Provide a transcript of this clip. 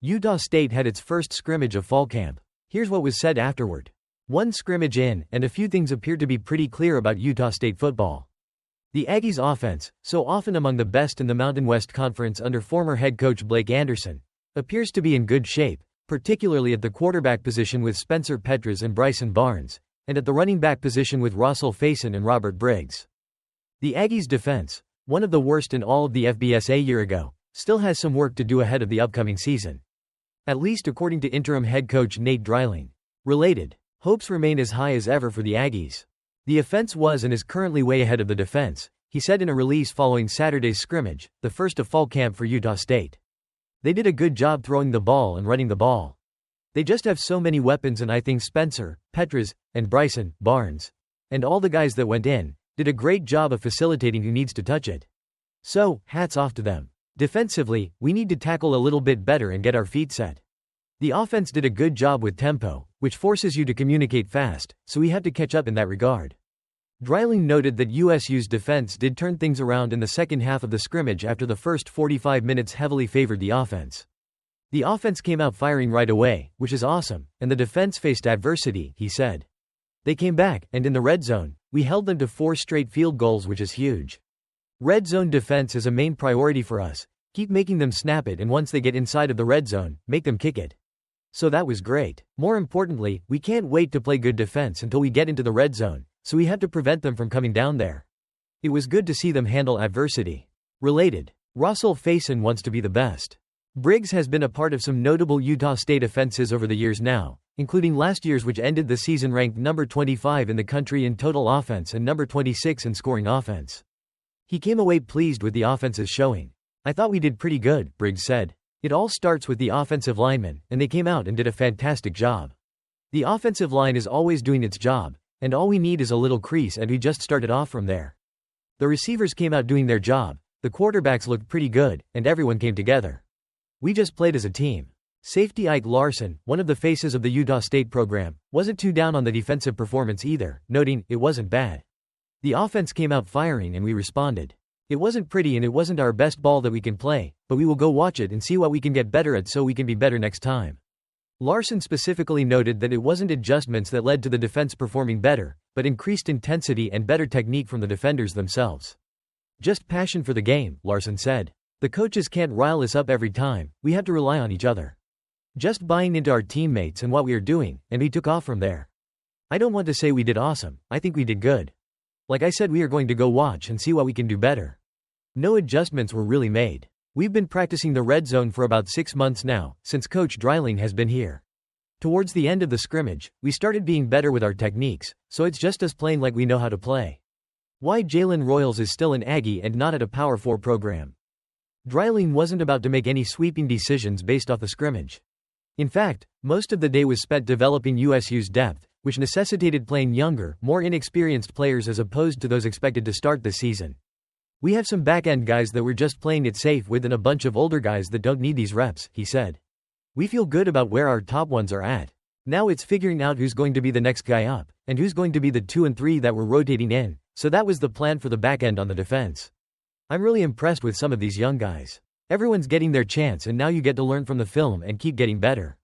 Utah State had its first scrimmage of fall camp. Here's what was said afterward. One scrimmage in, and a few things appeared to be pretty clear about Utah State football. The Aggies' offense, so often among the best in the Mountain West Conference under former head coach Blake Anderson, appears to be in good shape, particularly at the quarterback position with Petras and Bryson, and at the running back position with Rahsul, Faison and Briggs. The Aggies' defense, one of the worst in all of the FBS a year ago, still has some work to do ahead of the upcoming season. At least according to interim head coach Nate Dreiling. Related, hopes remain as high as ever for the Aggies. The offense was and is currently way ahead of the defense, he said in a release following Saturday's scrimmage, the first of fall camp for Utah State. They did a good job throwing the ball and running the ball. They just have so many weapons, and I think Petras, and Bryson, and all the guys that went in, did a great job of facilitating who needs to touch it. So, hats off to them. Defensively, we need to tackle a little bit better and get our feet set. The offense did a good job with tempo, which forces you to communicate fast, so we have to catch up in that regard. Dreiling noted that USU's defense did turn things around in the second half of the scrimmage after the first 45 minutes heavily favored the offense. The offense came out firing right away, which is awesome, and the defense faced adversity, he said. They came back, and in the red zone, we held them to 4 straight field goals, which is huge. Red zone defense is a main priority for us. Keep making them snap it, and once they get inside of the red zone, make them kick it. So that was great. More importantly, we can't wait to play good defense until we get into the red zone, so we have to prevent them from coming down there. It was good to see them handle adversity. Related, Rahsul, Faison wants to be the best. Briggs has been a part of some notable Utah State offenses over the years now, including last year's, which ended the season ranked number 25 in the country in total offense and number 26 in scoring offense. He came away pleased with the offense's showing. I thought we did pretty good, Briggs said. It all starts with the offensive linemen, and they came out and did a fantastic job. The offensive line is always doing its job, and all we need is a little crease, and we just started off from there. The receivers came out doing their job, the quarterbacks looked pretty good, and everyone came together. We just played as a team. Safety Ike Larson, one of the faces of the Utah State program, wasn't too down on the defensive performance either, noting, "It wasn't bad. The offense came out firing and we responded. It wasn't pretty and it wasn't our best ball that we can play, but we will go watch it and see what we can get better at so we can be better next time." Larson specifically noted that it wasn't adjustments that led to the defense performing better, but increased intensity and better technique from the defenders themselves. "Just passion for the game," Larson said. "The coaches can't rile us up every time, we have to rely on each other. Just buying into our teammates and what we are doing, and we took off from there. I don't want to say we did awesome, I think we did good. Like I said, we are going to go watch and see what we can do better. No adjustments were really made. We've been practicing the red zone for about 6 months now, since Coach Dreiling has been here. Towards the end of the scrimmage, we started being better with our techniques, so it's just us playing like we know how to play. Why Jalen Royals is still an Aggie and not at a Power 4 program." Dreiling wasn't about to make any sweeping decisions based off the scrimmage. In fact, most of the day was spent developing USU's depth, which necessitated playing younger, more inexperienced players as opposed to those expected to start this season. "We have some back-end guys that we're just playing it safe with and a bunch of older guys that don't need these reps," he said. "We feel good about where our top ones are at. Now it's figuring out who's going to be the next guy up, and who's going to be the 2 and 3 that we're rotating in, so that was the plan for the back end on the defense. I'm really impressed with some of these young guys. Everyone's getting their chance and now you get to learn from the film and keep getting better."